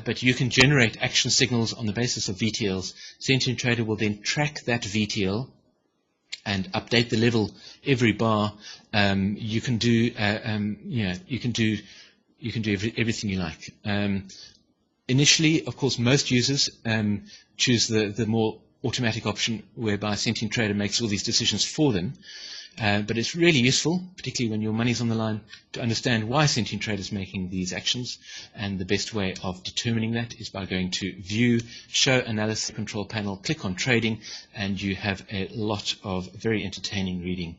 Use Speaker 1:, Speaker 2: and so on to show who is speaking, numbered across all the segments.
Speaker 1: but you can generate action signals on the basis of VTLs. Sentient Trader will then track that VTL and update the level every bar. You can do, you can do everything you like. Initially, of course, most users choose the more automatic option, whereby Sentient Trader makes all these decisions for them. But it's really useful, particularly when your money's on the line, to understand why Sentient Trader is making these actions. And the best way of determining that is by going to View, Show Analysis Control Panel, click on Trading, and you have a lot of very entertaining reading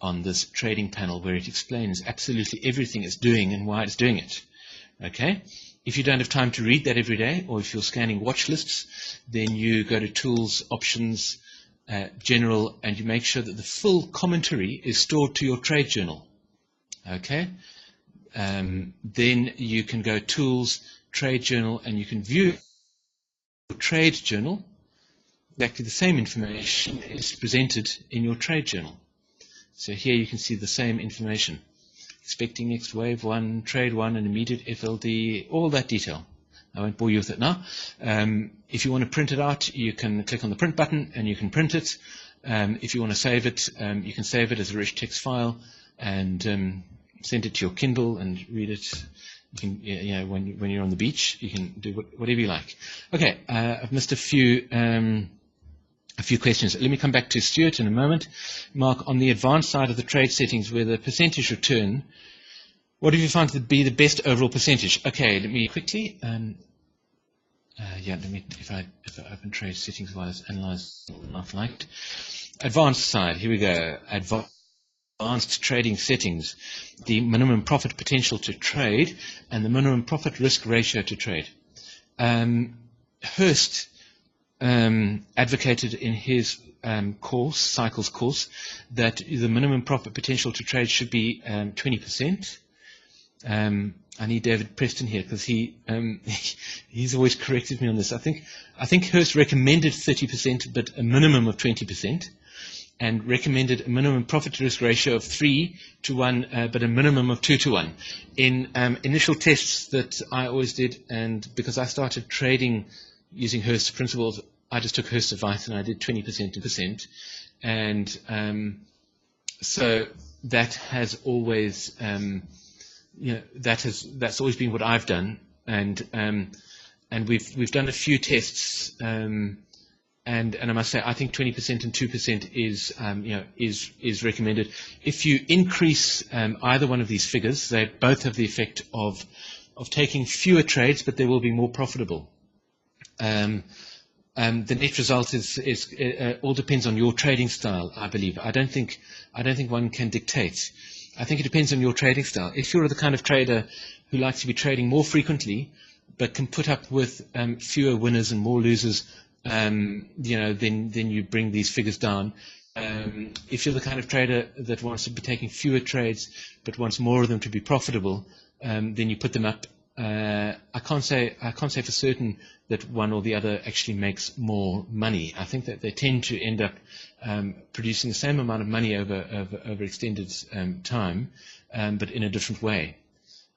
Speaker 1: on this trading panel, where it explains absolutely everything it's doing and why it's doing it. Okay? If you don't have time to read that every day, or if you're scanning watch lists, then you go to Tools, Options, General, and you make sure that the full commentary is stored to your trade journal. Okay? Then you can go Tools, Trade Journal, and you can view your trade journal. Exactly the same information is presented in your trade journal. So here you can see the same information. Expecting next wave 1, trade 1, and immediate FLD, all that detail. I won't bore you with it now. If you want to print it out, you can click on the print button and you can print it. If you want to save it, you can save it as a rich text file and send it to your Kindle and read it. You can, when you're on the beach, you can do whatever you like. Okay, I've missed a few questions. Let me come back to Stuart in a moment. Mark, on the advanced side of the trade settings, where the percentage return, what have you found to be the best overall percentage? Okay, let me quickly. If I open trade settings while it's analyzed, not liked. Advanced side, here we go. Advanced trading settings, the minimum profit potential to trade and the minimum profit risk ratio to trade. Hurst advocated in his Cycles course, that the minimum profit potential to trade should be 20%. I need David Preston here, because he's always corrected me on this. I think Hurst recommended 30%, but a minimum of 20%, and recommended a minimum profit to risk ratio of 3 to 1, but a minimum of 2 to 1. In initial tests that I always did, and because I started trading using Hurst's principles, I just took Hurst's advice and I did 20% to % and so that has always that's always been what I've done, and we've done a few tests, and I must say I think 20% and 2% is recommended. If you increase either one of these figures, they both have the effect of taking fewer trades, but they will be more profitable. The net result is all depends on your trading style, I believe. I don't think one can dictate. I think it depends on your trading style. If you're the kind of trader who likes to be trading more frequently, but can put up with fewer winners and more losers, then you bring these figures down. If you're the kind of trader that wants to be taking fewer trades, but wants more of them to be profitable, then you put them up. I can't say for certain that one or the other actually makes more money. I think that they tend to end up producing the same amount of money over extended time, but in a different way.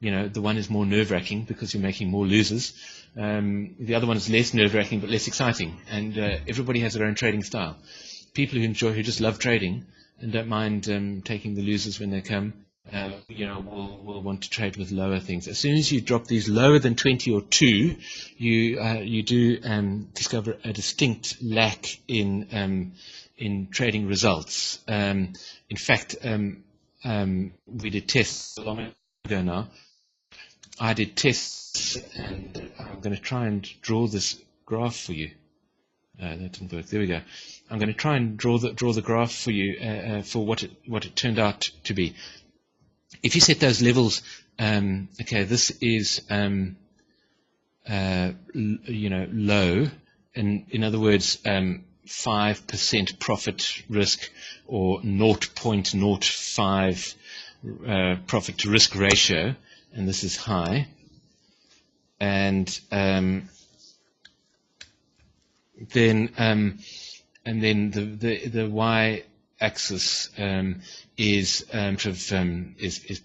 Speaker 1: The one is more nerve-wracking because you're making more losers. The other one is less nerve-wracking but less exciting. And everybody has their own trading style. People who just love trading and don't mind taking the losers when they come, will want to trade with lower things. As soon as you drop these lower than 20 or 2, you do discover a distinct lack in trading results. In fact, we did tests a long ago now. I did tests, and I'm going to try and draw this graph for you. That didn't work. There we go. I'm going to try and draw the graph for you for what it turned out to be. If you set those levels, okay, this is low, and in other words, 5% profit risk or 0.05 profit to risk ratio, and this is high, and then the y-axis is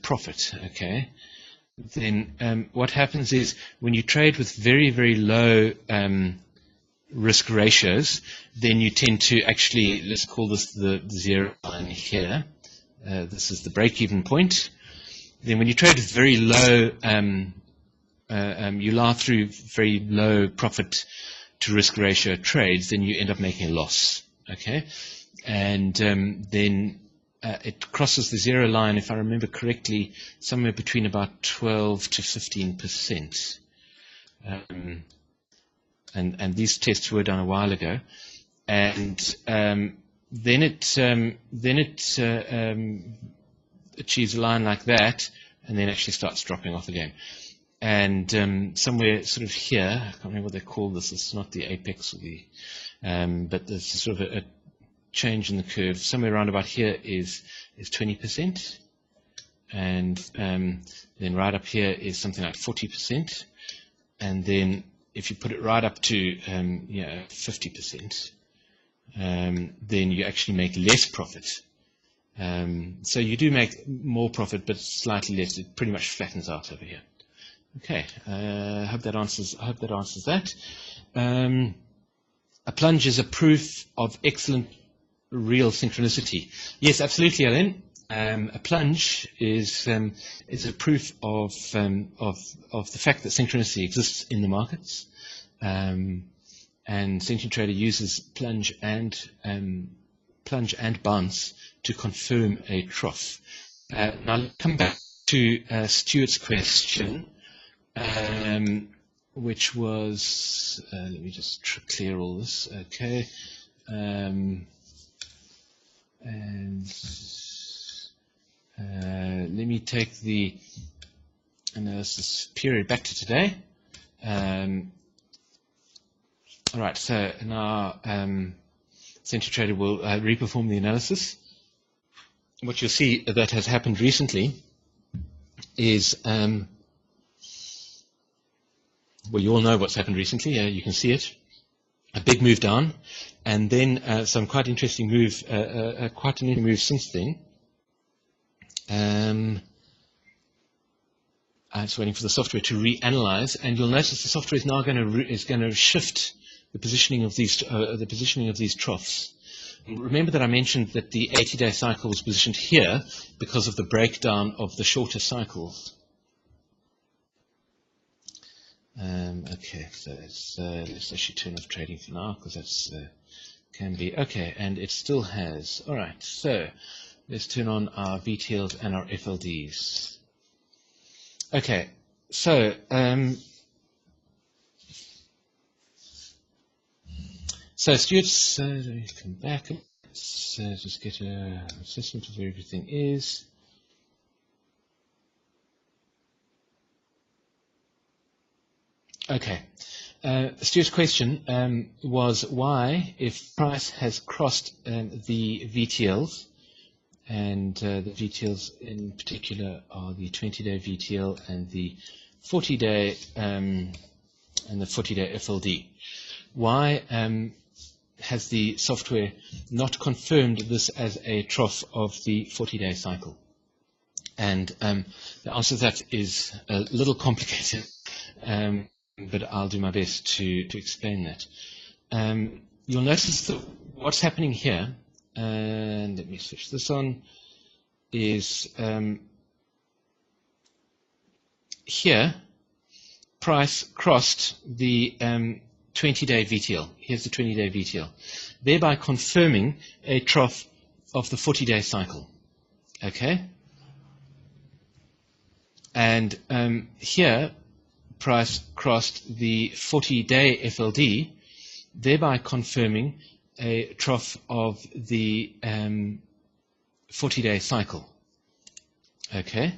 Speaker 1: profit. Okay, then what happens is when you trade with very, very low risk ratios, then you tend to actually, let's call this the zero line here. This is the break-even point. Then when you trade with very low, you lie through very low profit to risk ratio trades, then you end up making a loss. Okay, and then it crosses the zero line, if I remember correctly, somewhere between about 12 to 15%. And these tests were done a while ago, and then it achieves a line like that, and then actually starts dropping off again. And somewhere sort of here, I can't remember what they call this. It's not the apex or the, but there's sort of a change in the curve. Somewhere around about here is 20%, and then right up here is something like 40%, and then if you put it right up to 50%, then you actually make less profit. So you do make more profit, but slightly less. It pretty much flattens out over here. Okay, I hope that answers that. A plunge is a proof of excellent real synchronicity. Yes, absolutely, Alan. A plunge is a proof of the fact that synchronicity exists in the markets, and Sentient Trader uses plunge and bounce to confirm a trough. Now let's come back to Stuart's question, which was let me just clear all this. Okay. And let me take the analysis period back to today. All right, so now Sentient Trader will reperform the analysis. What you'll see that has happened recently is, well, you all know what's happened recently. You can see it. A big move down, and then some quite interesting move, quite an interesting move since then. I'm just waiting for the software to reanalyze, and you'll notice the software is now going to shift the positioning of these troughs. Remember that I mentioned that the 80-day cycle was positioned here because of the breakdown of the shorter cycles. Okay, so let's actually turn off trading for now, because that's can be okay, and it still has. All right, so let's turn on our VTLs and our FLDs. Okay, so Stuart's let me come back. Let's just get an assessment of where everything is. Okay. Stuart's question was why, if price has crossed the VTLs, and the VTLs in particular are the 20-day VTL and the 40-day FLD, why has the software not confirmed this as a trough of the 40-day cycle? And the answer to that is a little complicated. But I'll do my best to explain that. You'll notice that what's happening here, and let me switch this on, is here, price crossed the 20-day VTL. Here's the 20-day VTL, thereby confirming a trough of the 40-day cycle. Okay? And here, price crossed the 40-day FLD, thereby confirming a trough of the 40-day cycle. Okay?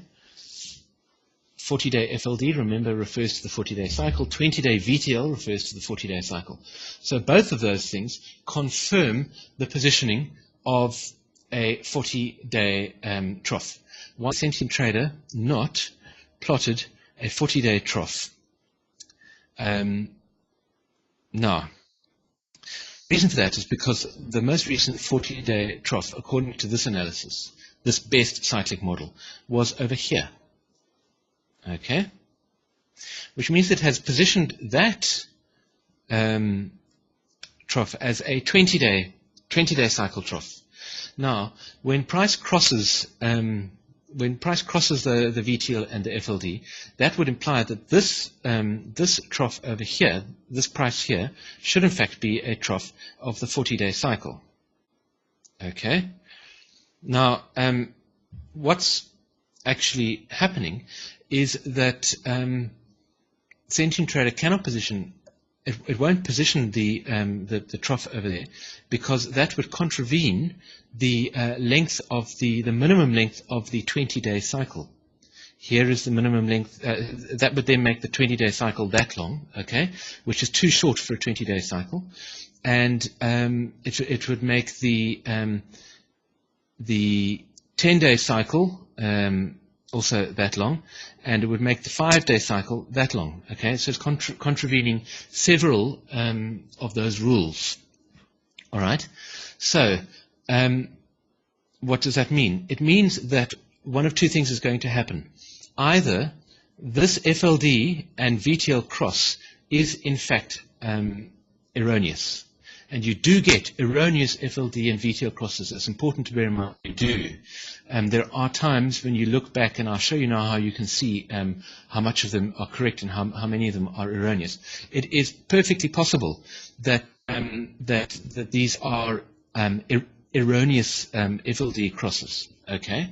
Speaker 1: 40-day FLD, remember, refers to the 40-day cycle. 20-day VTL refers to the 40-day cycle. So both of those things confirm the positioning of a 40-day trough. Why has Sentient Trader not plotted a 40-day trough? Now, the reason for that is because the most recent 40-day trough, according to this analysis, this best cyclic model, was over here. Okay, which means it has positioned that trough as a 20-day cycle trough. Now, when price crosses the VTL and the FLD, that would imply that this trough over here, this price here, should in fact be a trough of the 40-day cycle. Okay. Now, what's actually happening is that Sentient Trader cannot position. It won't position the trough over there, because that would contravene the length of the minimum length of the 20-day cycle. Here is the minimum length. That would then make the 20-day cycle that long, okay, which is too short for a 20-day cycle, and it would make the 10-day cycle also that long, and it would make the 5-day cycle that long. Okay, so it's contravening several of those rules. All right. So what does that mean? It means that one of two things is going to happen. Either this FLD and VTL cross is in fact erroneous, and you do get erroneous FLD and VTL crosses. It's important to bear in mind you do. There are times when you look back, and I'll show you now how you can see how much of them are correct and how many of them are erroneous. It is perfectly possible that that these are erroneous FLD crosses. Okay.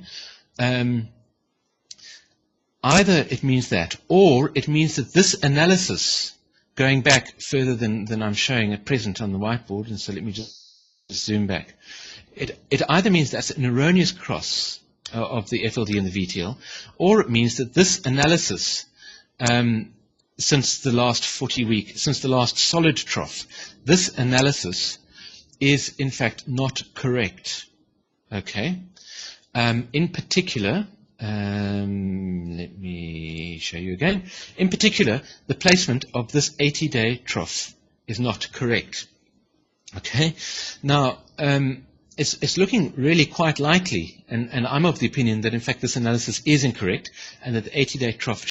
Speaker 1: Either it means that, or it means that this analysis, going back further than I'm showing at present on the whiteboard, and so let me just zoom back. It either means that's an erroneous cross of the FLD and the VTL, or it means that this analysis, since the last 40 week, since the last solid trough, this analysis is in fact not correct. Okay. In particular, let me show you again. In particular, the placement of this 80-day trough is not correct. Okay. Now, it's looking really quite likely, and I'm of the opinion that in fact this analysis is incorrect, and that the 80-day trough